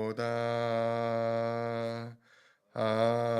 아니로다. 아멘.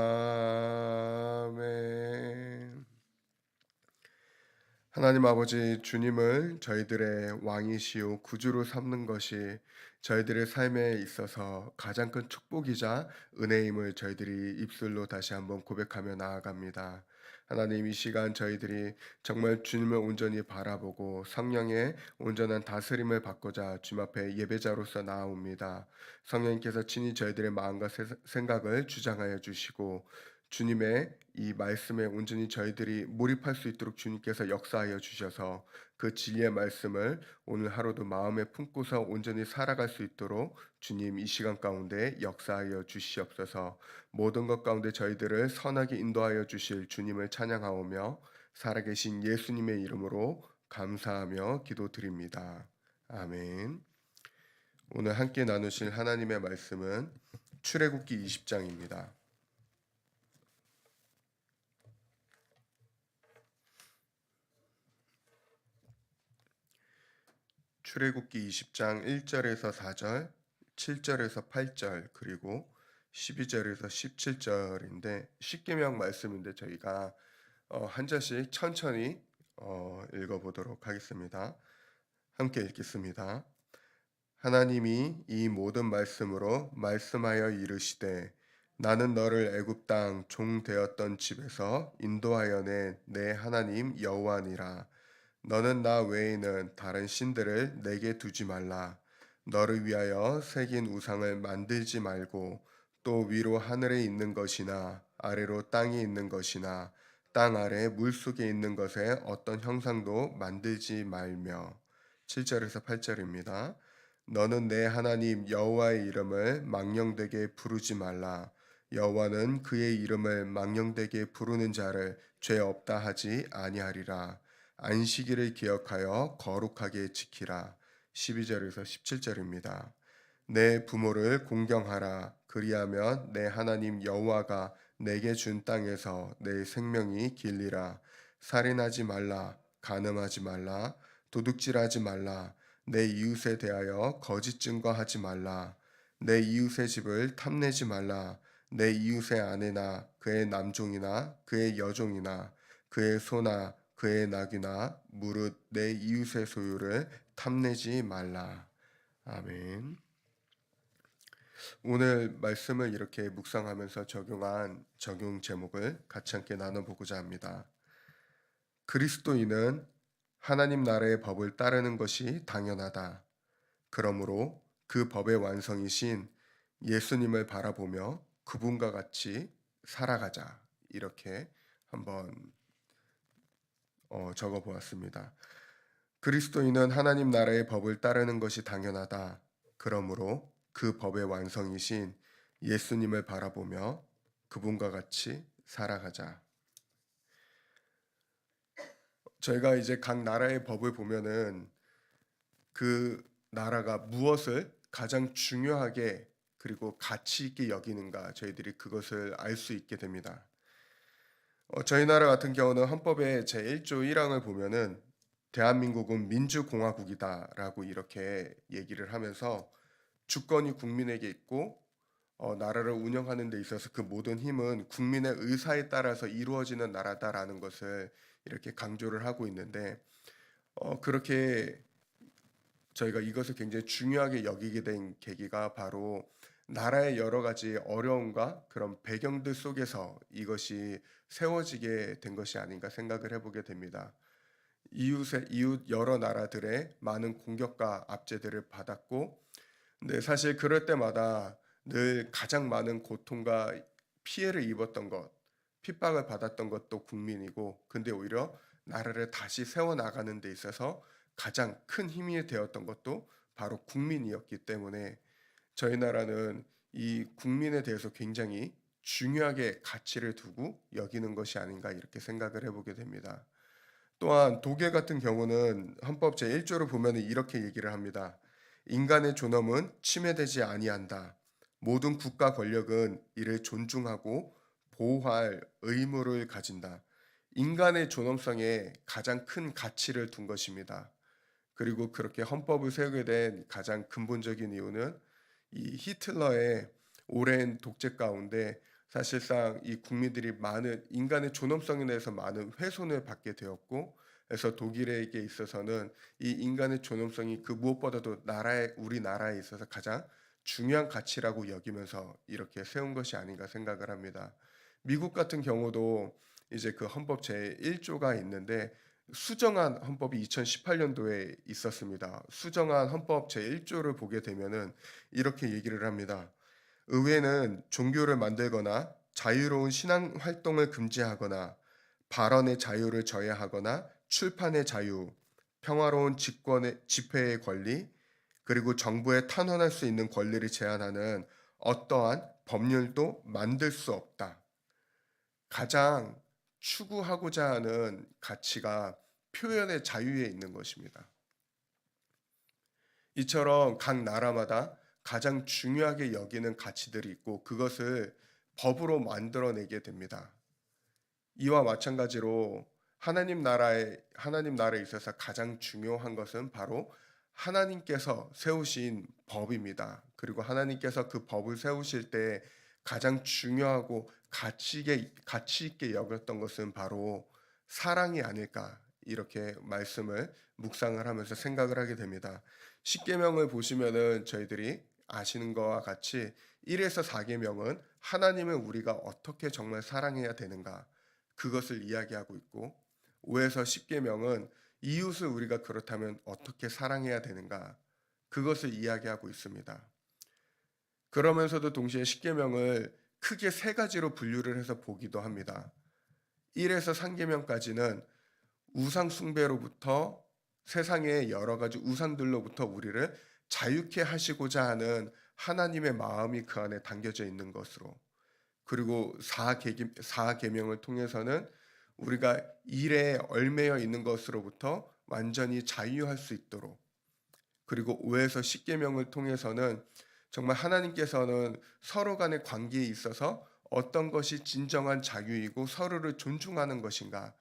하나님 아버지, 주님을 저희들의 왕이시요 구주로 삼는 것이 저희들의 삶에 있어서 가장 큰 축복이자 은혜임을 저희들이 입술로 다시 한번 고백하며 나아갑니다. 하나님, 이 시간 저희들이 정말 주님을 온전히 바라보고 성령의 온전한 다스림을 받고자 주님 앞에 예배자로서 나아옵니다. 성령님께서 친히 저희들의 마음과 생각을 주장하여 주시고 주님의 이 말씀에 온전히 저희들이 몰입할 수 있도록 주님께서 역사하여 주셔서 그 진리의 말씀을 오늘 하루도 마음에 품고서 온전히 살아갈 수 있도록 주님 이 시간 가운데 역사하여 주시옵소서. 모든 것 가운데 저희들을 선하게 인도하여 주실 주님을 찬양하오며 살아계신 예수님의 이름으로 감사하며 기도드립니다. 아멘. 오늘 함께 나누실 하나님의 말씀은 출애굽기 20장입니다. 출애굽기 20장 1절에서 4절, 7절에서 8절, 그리고 12절에서 17절인데 십계명 말씀인데 저희가 한 절씩 천천히 읽어보도록 하겠습니다. 함께 읽겠습니다. 하나님이 이 모든 말씀으로 말씀하여 이르시되 나는 너를 애굽 땅 종 되었던 집에서 인도하여 낸 내 하나님 여호와니라. 너는 나 외에는 다른 신들을 내게 두지 말라. 너를 위하여 새긴 우상을 만들지 말고 또 위로 하늘에 있는 것이나 아래로 땅에 있는 것이나 땅 아래 물속에 있는 것에 어떤 형상도 만들지 말며. 7절에서 8절입니다. 너는 내 하나님 여호와의 이름을 망령되게 부르지 말라. 여호와는 그의 이름을 망령되게 부르는 자를 죄 없다 하지 아니하리라. 안식일을 기억하여 거룩하게 지키라. 12절에서 17절입니다. 내 부모를 공경하라. 그리하면 내 하나님 여호와가 내게 준 땅에서 내 생명이 길리라. 살인하지 말라. 간음하지 말라. 도둑질하지 말라. 내 이웃에 대하여 거짓 증거하지 말라. 내 이웃의 집을 탐내지 말라. 내 이웃의 아내나 그의 남종이나 그의 여종이나 그의 소나 그의 낙이나 무릇 내 이웃의 소유를 탐내지 말라. 아멘. 오늘 말씀을 이렇게 묵상하면서 적용한 적용 제목을 같이 함께 나눠보고자 합니다. 그리스도인은 하나님 나라의 법을 따르는 것이 당연하다. 그러므로 그 법의 완성이신 예수님을 바라보며 그분과 같이 살아가자. 이렇게 한번 적어 보았습니다. 그리스도인은 하나님 나라의 법을 따르는 것이 당연하다. 그러므로 그 법의 완성이신 예수님을 바라보며 그분과 같이 살아가자. 저희가 이제 각 나라의 법을 보면은 그 나라가 무엇을 가장 중요하게 그리고 가치 있게 여기는가 저희들이 그것을 알 수 있게 됩니다. 저희 나라 같은 경우는 헌법의 제1조 1항을 보면은 대한민국은 민주공화국이다라고 이렇게 얘기를 하면서 주권이 국민에게 있고 나라를 운영하는 데 있어서 그 모든 힘은 국민의 의사에 따라서 이루어지는 나라다라는 것을 이렇게 강조를 하고 있는데 그렇게 저희가 이것을 굉장히 중요하게 여기게 된 계기가 바로 나라의 여러 가지 어려움과 그런 배경들 속에서 이것이 세워지게 된 것이 아닌가 생각을 해보게 됩니다. 이웃 여러 나라들의 많은 공격과 압제들을 받았고, 근데 사실 그럴 때마다 늘 가장 많은 고통과 피해를 입었던 것, 핍박을 받았던 것도 국민이고, 근데 오히려 나라를 다시 세워나가는 데 있어서 가장 큰 힘이 되었던 것도 바로 국민이었기 때문에 저희 나라는 이 국민에 대해서 굉장히 중요하게 가치를 두고 여기는 것이 아닌가 이렇게 생각을 해보게 됩니다. 또한 독일 같은 경우는 헌법 제1조를 보면 이렇게 얘기를 합니다. 인간의 존엄은 침해되지 아니한다. 모든 국가 권력은 이를 존중하고 보호할 의무를 가진다. 인간의 존엄성에 가장 큰 가치를 둔 것입니다. 그리고 그렇게 헌법을 세우게 된 가장 근본적인 이유는 이 히틀러의 오랜 독재 가운데 사실상 이 국민들이 많은 인간의 존엄성에 대해서 많은 훼손을 받게 되었고, 그래서 독일에게 있어서는 이 인간의 존엄성이 그 무엇보다도 우리나라에 있어서 가장 중요한 가치라고 여기면서 이렇게 세운 것이 아닌가 생각을 합니다. 미국 같은 경우도 이제 그 헌법 제1조가 있는데, 수정안 헌법이 2018년도에 있었습니다. 수정안 헌법 제1조를 보게 되면은 이렇게 얘기를 합니다. 의회는 종교를 만들거나 자유로운 신앙 활동을 금지하거나 발언의 자유를 저해하거나 출판의 자유, 평화로운 집회의 권리, 그리고 정부에 탄원할 수 있는 권리를 제한하는 어떠한 법률도 만들 수 없다. 가장 추구하고자 하는 가치가 표현의 자유에 있는 것입니다. 이처럼 각 나라마다 가장 중요하게 여기는 가치들이 있고 그것을 법으로 만들어내게 됩니다. 이와 마찬가지로 하나님 나라에 있어서 가장 중요한 것은 바로 하나님께서 세우신 법입니다. 그리고 하나님께서 그 법을 세우실 때 가장 중요하고 가치 있게 여겼던 것은 바로 사랑이 아닐까, 이렇게 말씀을 묵상을 하면서 생각을 하게 됩니다. 십계명을 보시면은 저희들이 아시는 것과 같이 1에서 4계명은 하나님을 우리가 어떻게 정말 사랑해야 되는가, 그것을 이야기하고 있고, 5에서 10계명은 이웃을 우리가 그렇다면 어떻게 사랑해야 되는가, 그것을 이야기하고 있습니다. 그러면서도 동시에 10계명을 크게 세 가지로 분류를 해서 보기도 합니다. 1에서 3계명까지는 우상 숭배로부터, 세상의 여러 가지 우상들로부터 우리를 자유케 하시고자 하는 하나님의 마음이 그 안에 담겨져 있는 것으로, 그리고 4계명을 통해서는 우리가 일에 얽매여 있는 것으로부터 완전히 자유할 수 있도록, 그리고 5에서 10계명을 통해서는 정말 하나님께서는 서로 간의 관계에 있어서 어떤 것이 진정한 자유이고 서로를 존중하는 것인가,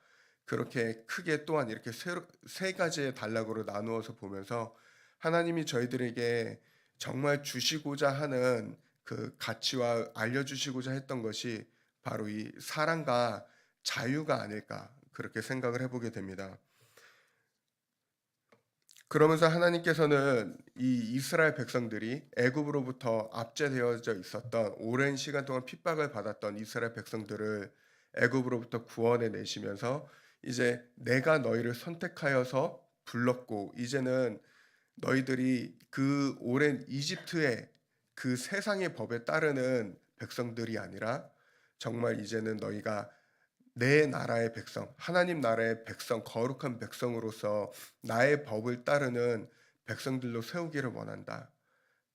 그렇게 크게 또한 이렇게 세 가지의 단락으로 나누어서 보면서 하나님이 저희들에게 정말 주시고자 하는 그 가치와 알려주시고자 했던 것이 바로 이 사랑과 자유가 아닐까, 그렇게 생각을 해보게 됩니다. 그러면서 하나님께서는 이 이스라엘 백성들이 애굽으로부터 압제되어져 있었던 오랜 시간 동안 핍박을 받았던 이스라엘 백성들을 애굽으로부터 구원해 내시면서 이제 내가 너희를 선택하여서 불렀고 이제는 너희들이 그 오랜 이집트의 그 세상의 법에 따르는 백성들이 아니라 정말 이제는 너희가 내 나라의 백성, 하나님 나라의 백성, 거룩한 백성으로서 나의 법을 따르는 백성들로 세우기를 원한다.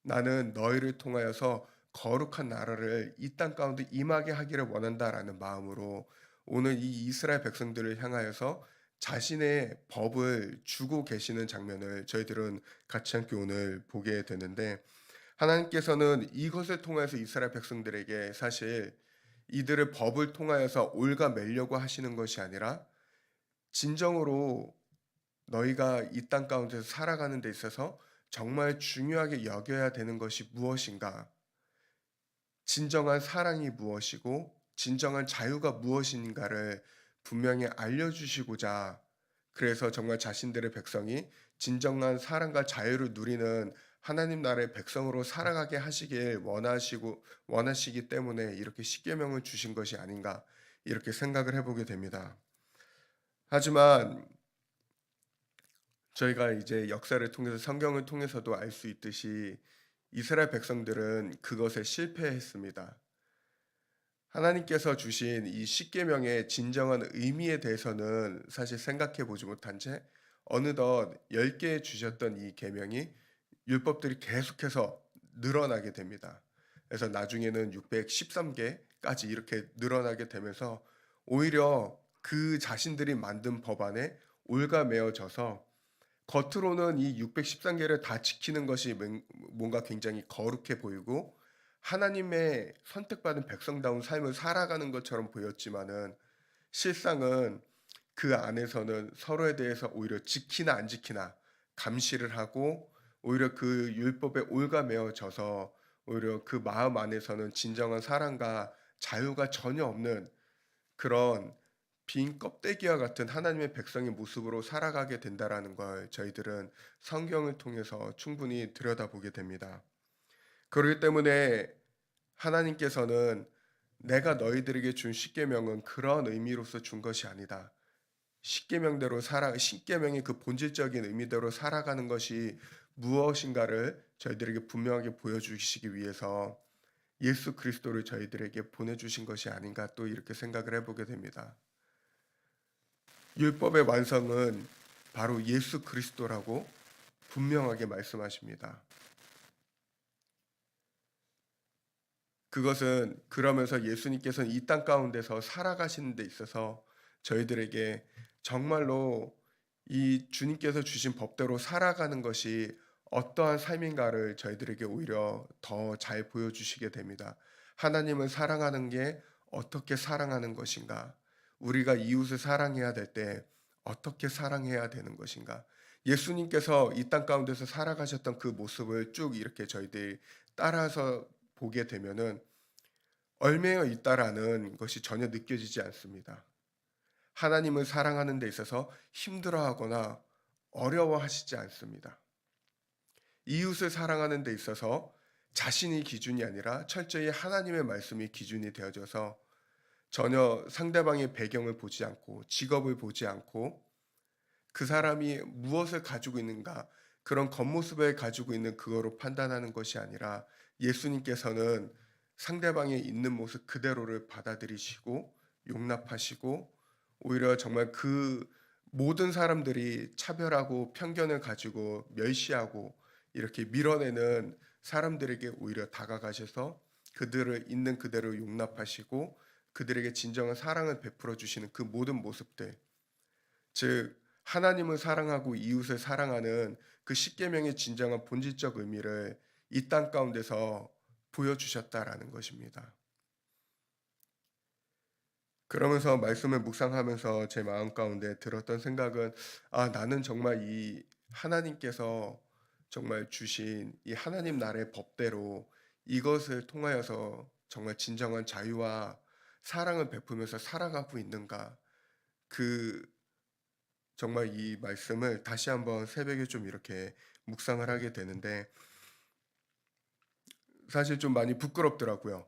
나는 너희를 통하여서 거룩한 나라를 이 땅 가운데 임하게 하기를 원한다라는 마음으로 오늘 이 이스라엘 백성들을 향하여서 자신의 법을 주고 계시는 장면을 저희들은 같이 함께 오늘 보게 되는데, 하나님께서는 이것을 통해서 이스라엘 백성들에게 사실 이들의 법을 통하여서 옳아매려고 하시는 것이 아니라 진정으로 너희가 이 땅 가운데서 살아가는 데 있어서 정말 중요하게 여겨야 되는 것이 무엇인가, 진정한 사랑이 무엇이고 진정한 자유가 무엇인가를 분명히 알려주시고자, 그래서 정말 자신들의 백성이 진정한 사랑과 자유를 누리는 하나님 나라의 백성으로 살아가게 하시길 원하시기 때문에 이렇게 십계명을 주신 것이 아닌가, 이렇게 생각을 해보게 됩니다. 하지만 저희가 이제 역사를 통해서 성경을 통해서도 알 수 있듯이 이스라엘 백성들은 그것에 실패했습니다. 하나님께서 주신 이 십계명의 진정한 의미에 대해서는 사실 생각해 보지 못한 채 어느덧 10개 주셨던 이 계명이 율법들이 계속해서 늘어나게 됩니다. 그래서 나중에는 613개까지 이렇게 늘어나게 되면서 오히려 그 자신들이 만든 법안에 올가매어져서 겉으로는 이 613개를 다 지키는 것이 뭔가 굉장히 거룩해 보이고 하나님의 선택받은 백성다운 삶을 살아가는 것처럼 보였지만은 실상은 그 안에서는 서로에 대해서 오히려 지키나 안 지키나 감시를 하고 오히려 그 율법에 올가매어져서 오히려 그 마음 안에서는 진정한 사랑과 자유가 전혀 없는 그런 빈 껍데기와 같은 하나님의 백성의 모습으로 살아가게 된다라는 걸 저희들은 성경을 통해서 충분히 들여다보게 됩니다. 그렇기 때문에 하나님께서는 내가 너희들에게 준 십계명은 그런 의미로서 준 것이 아니다. 십계명의 그 본질적인 의미대로 살아가는 것이 무엇인가를 저희들에게 분명하게 보여주시기 위해서 예수 그리스도를 저희들에게 보내주신 것이 아닌가 또 이렇게 생각을 해보게 됩니다. 율법의 완성은 바로 예수 그리스도라고 분명하게 말씀하십니다. 그것은 그러면서 예수님께서는 이 땅 가운데서 살아가시는 데 있어서 저희들에게 정말로 이 주님께서 주신 법대로 살아가는 것이 어떠한 삶인가를 저희들에게 오히려 더 잘 보여주시게 됩니다. 하나님을 사랑하는 게 어떻게 사랑하는 것인가? 우리가 이웃을 사랑해야 될 때 어떻게 사랑해야 되는 것인가? 예수님께서 이 땅 가운데서 살아가셨던 그 모습을 쭉 이렇게 저희들이 따라서 보게 되면은 얽매여 있다라는 것이 전혀 느껴지지 않습니다. 하나님을 사랑하는 데 있어서 힘들어하거나 어려워하시지 않습니다. 이웃을 사랑하는 데 있어서 자신이 기준이 아니라 철저히 하나님의 말씀이 기준이 되어져서 전혀 상대방의 배경을 보지 않고 직업을 보지 않고 그 사람이 무엇을 가지고 있는가 그런 겉모습을 가지고 있는 그거로 판단하는 것이 아니라 예수님께서는 상대방의 있는 모습 그대로를 받아들이시고 용납하시고 오히려 정말 그 모든 사람들이 차별하고 편견을 가지고 멸시하고 이렇게 밀어내는 사람들에게 오히려 다가가셔서 그들을 있는 그대로 용납하시고 그들에게 진정한 사랑을 베풀어 주시는 그 모든 모습들 즉 하나님을 사랑하고 이웃을 사랑하는 그 십계명의 진정한 본질적 의미를 이 땅 가운데서 보여주셨다라는 것입니다. 그러면서 말씀을 묵상하면서 제 마음 가운데 들었던 생각은 나는 정말 이 하나님께서 정말 주신 이 하나님 나라의 법대로 이것을 통하여서 정말 진정한 자유와 사랑을 베푸면서 살아가고 있는가 그 정말 이 말씀을 다시 한번 새벽에 좀 이렇게 묵상을 하게 되는데 사실 좀 많이 부끄럽더라고요.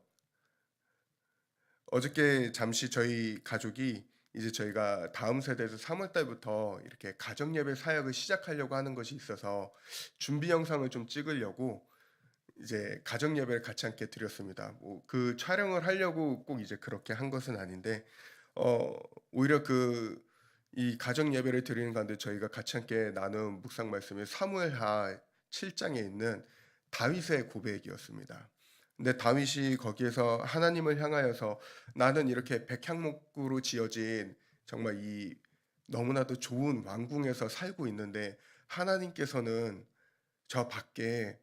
어저께 잠시 저희 가족이 이제 저희가 다음 세대에서 3월 달부터 이렇게 가정 예배 사역을 시작하려고 하는 것이 있어서 준비 영상을 좀 찍으려고 이제 가정 예배를 같이 함께 드렸습니다. 뭐 그 촬영을 하려고 꼭 이제 그렇게 한 것은 아닌데 어 오히려 이 가정 예배를 드리는 가운데 저희가 같이 함께 나눈 묵상 말씀이 사무엘하 7장에 있는 다윗의 고백이었습니다. 근데 다윗이 거기에서 하나님을 향하여서 나는 이렇게 백향목으로 지어진 정말 이 너무나도 좋은 왕궁에서 살고 있는데 하나님께서는 저 밖에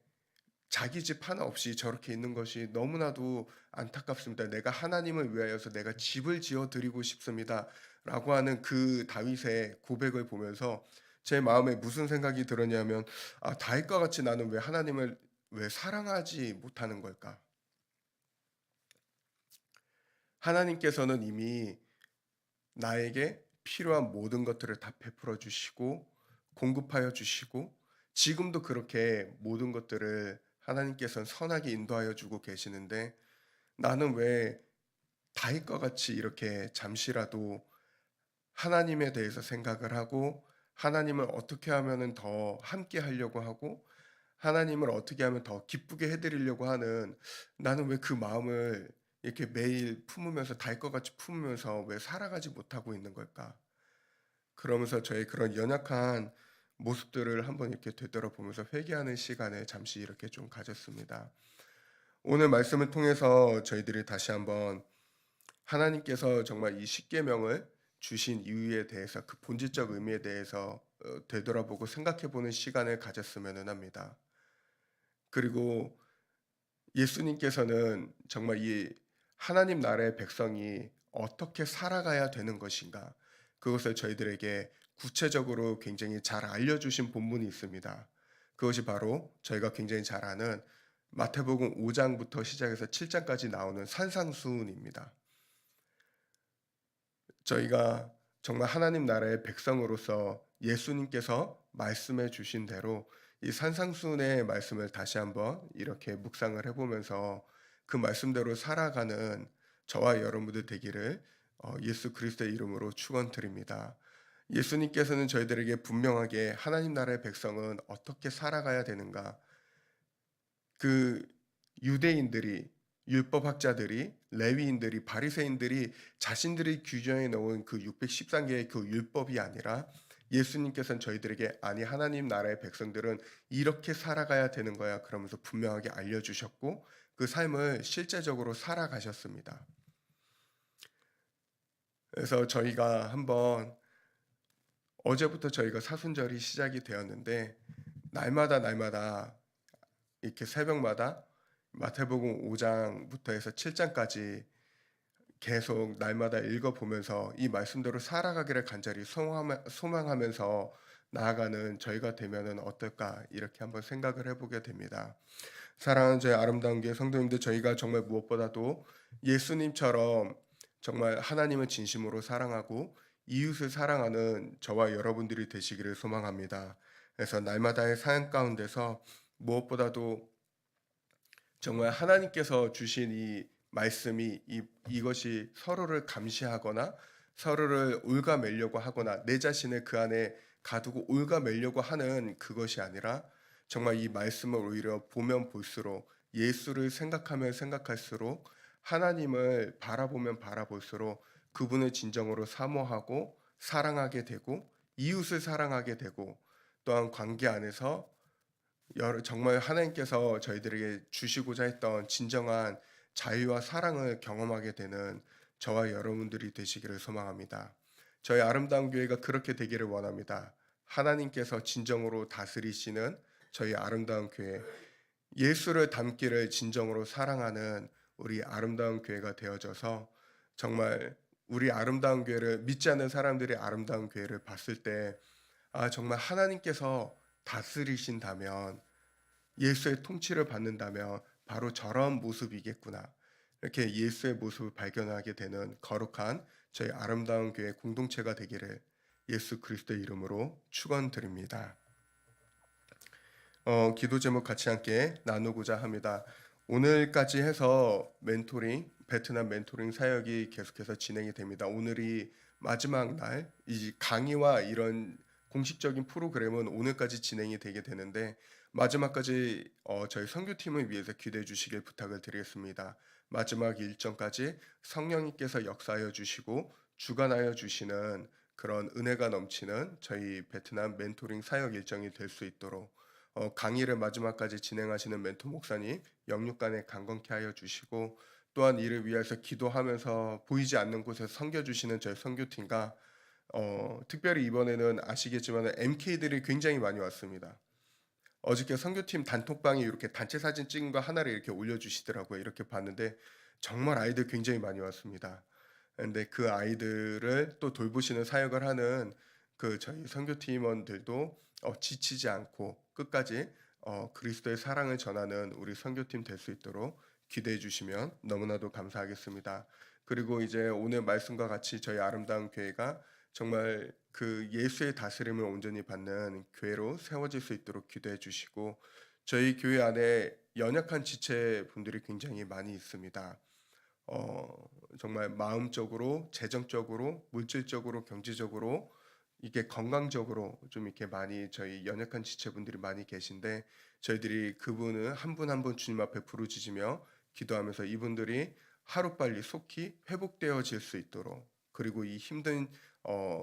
자기 집 하나 없이 저렇게 있는 것이 너무나도 안타깝습니다. 내가 하나님을 위하여서 내가 집을 지어 드리고 싶습니다. 라고 하는 그 다윗의 고백을 보면서 제 마음에 무슨 생각이 들었냐면 다윗과 같이 나는 왜 하나님을 왜 사랑하지 못하는 걸까? 하나님께서는 이미 나에게 필요한 모든 것들을 다 베풀어 주시고 공급하여 주시고 지금도 그렇게 모든 것들을 하나님께서는 선하게 인도하여 주고 계시는데 나는 왜 다윗과 같이 이렇게 잠시라도 하나님에 대해서 생각을 하고 하나님을 어떻게 하면은 더 함께 하려고 하고 하나님을 어떻게 하면 더 기쁘게 해 드리려고 하는 나는 왜 그 마음을 이렇게 매일 품으면서 다윗과 같이 품으면서 왜 살아가지 못하고 있는 걸까? 그러면서 저의 그런 연약한 모습들을 한번 이렇게 되돌아보면서 회개하는 시간을 잠시 이렇게 좀 가졌습니다. 오늘 말씀을 통해서 저희들이 다시 한번 하나님께서 정말 이 십계명을 주신 이유에 대해서 그 본질적 의미에 대해서 되돌아보고 생각해 보는 시간을 가졌으면 합니다. 그리고 예수님께서는 정말 이 하나님 나라의 백성이 어떻게 살아가야 되는 것인가 그것을 저희들에게 구체적으로 굉장히 잘 알려주신 본문이 있습니다. 그것이 바로 저희가 굉장히 잘 아는 마태복음 5장부터 시작해서 7장까지 나오는 산상수훈입니다. 저희가 정말 하나님 나라의 백성으로서 예수님께서 말씀해 주신 대로 이 산상수훈의 말씀을 다시 한번 이렇게 묵상을 해보면서 그 말씀대로 살아가는 저와 여러분들 되기를 예수 그리스도의 이름으로 축원드립니다. 예수님께서는 저희들에게 분명하게 하나님 나라의 백성은 어떻게 살아가야 되는가, 그 유대인들이, 율법학자들이, 레위인들이, 바리새인들이 자신들이 규정해 놓은 그 613개의 그 율법이 아니라 예수님께서는 저희들에게 아니 하나님 나라의 백성들은 이렇게 살아가야 되는 거야 그러면서 분명하게 알려주셨고 그 삶을 실제적으로 살아가셨습니다. 그래서 저희가 한번 어제부터 저희가 사순절이 시작이 되었는데 날마다 이렇게 새벽마다 마태복음 5장부터 해서 7장까지 계속 날마다 읽어보면서 이 말씀대로 살아가기를 간절히 소망하면서 나아가는 저희가 되면은 어떨까 이렇게 한번 생각을 해보게 됩니다. 사랑하는 저희 아름다운 교회 성도님들, 저희가 정말 무엇보다도 예수님처럼 정말 하나님을 진심으로 사랑하고 이웃을 사랑하는 저와 여러분들이 되시기를 소망합니다. 그래서 날마다의 사연 가운데서 무엇보다도 정말 하나님께서 주신 이 말씀이 이것이 서로를 감시하거나 서로를 옭아매려고 하거나 내 자신을 그 안에 가두고 옭아매려고 하는 그것이 아니라 정말 이 말씀을 오히려 보면 볼수록 예수를 생각하면 생각할수록 하나님을 바라보면 바라볼수록 그분을 진정으로 사모하고 사랑하게 되고 이웃을 사랑하게 되고 또한 관계 안에서 정말 하나님께서 저희들에게 주시고자 했던 진정한 자유와 사랑을 경험하게 되는 저와 여러분들이 되시기를 소망합니다. 저희 아름다운 교회가 그렇게 되기를 원합니다. 하나님께서 진정으로 다스리시는 저희 아름다운 교회, 예수를 닮기를 진정으로 사랑하는 우리 아름다운 교회가 되어져서 정말 우리 아름다운 교회를 믿지 않는 사람들이 아름다운 교회를 봤을 때 정말 하나님께서 다스리신다면 예수의 통치를 받는다면 바로 저런 모습이겠구나. 이렇게 예수의 모습을 발견하게 되는 거룩한 저희 아름다운 교회 공동체가 되기를 예수 그리스도의 이름으로 축원드립니다. 기도 제목 같이 함께 나누고자 합니다. 오늘까지 해서 베트남 멘토링 사역이 계속해서 진행이 됩니다. 오늘이 마지막 날, 이 강의와 이런 공식적인 프로그램은 오늘까지 진행이 되게 되는데 마지막까지 저희 선교팀을 위해서 기도해 주시길 부탁을 드리겠습니다. 마지막 일정까지 성령님께서 역사하여 주시고 주관하여 주시는 그런 은혜가 넘치는 저희 베트남 멘토링 사역 일정이 될 수 있도록 강의를 마지막까지 진행하시는 멘토 목사님 영육간에 강건케 하여 주시고 또한 이를 위해서 기도하면서 보이지 않는 곳에서 섬겨주시는 저희 선교팀과 특별히 이번에는 아시겠지만 MK들이 굉장히 많이 왔습니다. 어저께 선교팀 단톡방에 이렇게 단체 사진 찍은 거 하나를 이렇게 올려주시더라고요. 이렇게 봤는데 정말 아이들 굉장히 많이 왔습니다. 근데 그 아이들을 또 돌보시는 사역을 하는 그 저희 선교팀원들도 지치지 않고 끝까지 그리스도의 사랑을 전하는 우리 선교팀 될 수 있도록 기대해 주시면 너무나도 감사하겠습니다. 그리고 이제 오늘 말씀과 같이 저희 아름다운 교회가 정말 그 예수의 다스림을 온전히 받는 교회로 세워질 수 있도록 기도해 주시고 저희 교회 안에 연약한 지체분들이 굉장히 많이 있습니다. 정말 마음적으로, 재정적으로, 물질적으로, 경제적으로 이게 건강적으로 좀 이렇게 많이 저희 연약한 지체분들이 많이 계신데 저희들이 그분을 한 분 한 분 주님 앞에 부르짖으며 기도하면서 이분들이 하루빨리 속히 회복되어질 수 있도록 그리고 이 힘든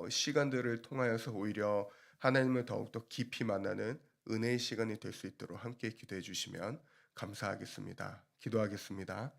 시간들을 통하여서 오히려 하나님을 더욱더 깊이 만나는 은혜의 시간이 될 수 있도록 함께 기도해 주시면 감사하겠습니다. 기도하겠습니다.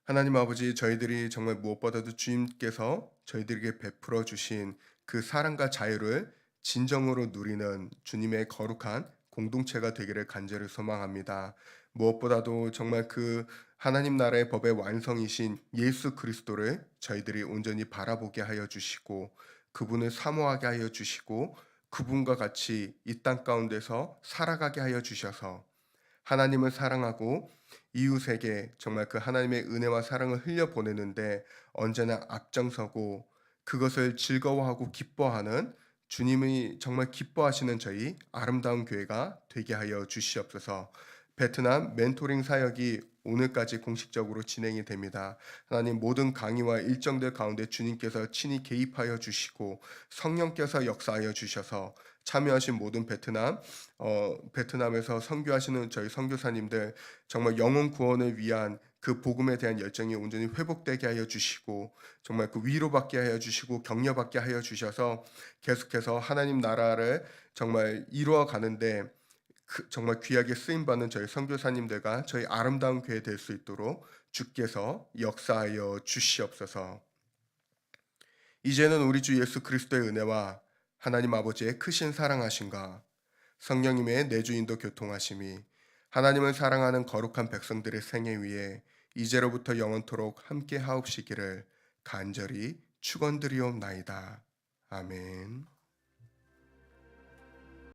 하나님 아버지, 저희들이 정말 무엇보다도 주님께서 저희들에게 베풀어 주신 그 사랑과 자유를 진정으로 누리는 주님의 거룩한 공동체가 되기를 간절히 소망합니다. 무엇보다도 정말 그 하나님 나라의 법의 완성이신 예수 그리스도를 저희들이 온전히 바라보게 하여 주시고 그분을 사모하게 하여 주시고 그분과 같이 이 땅 가운데서 살아가게 하여 주셔서 하나님을 사랑하고 이웃에게 정말 그 하나님의 은혜와 사랑을 흘려 보내는데 언제나 앞장서고 그것을 즐거워하고 기뻐하는 주님이 정말 기뻐하시는 저희 아름다운 교회가 되게 하여 주시옵소서. 베트남 멘토링 사역이 오늘까지 공식적으로 진행이 됩니다. 하나님 모든 강의와 일정들 가운데 주님께서 친히 개입하여 주시고 성령께서 역사하여 주셔서 참여하신 모든 베트남에서 선교하시는 저희 선교사님들 정말 영혼 구원을 위한 그 복음에 대한 열정이 온전히 회복되게 하여 주시고 정말 그 위로받게 하여 주시고 격려받게 하여 주셔서 계속해서 하나님 나라를 정말 이루어 가는데 정말 귀하게 쓰임 받는 저희 선교사님들과 저희 아름다운 교회 될 수 있도록 주께서 역사하여 주시옵소서. 이제는 우리 주 예수 그리스도의 은혜와 하나님 아버지의 크신 사랑하심과 성령님의 내주인도 교통하심이 하나님을 사랑하는 거룩한 백성들의 생애 위에 이제로부터 영원토록 함께 하옵시기를 간절히 축원드리옵나이다. 아멘.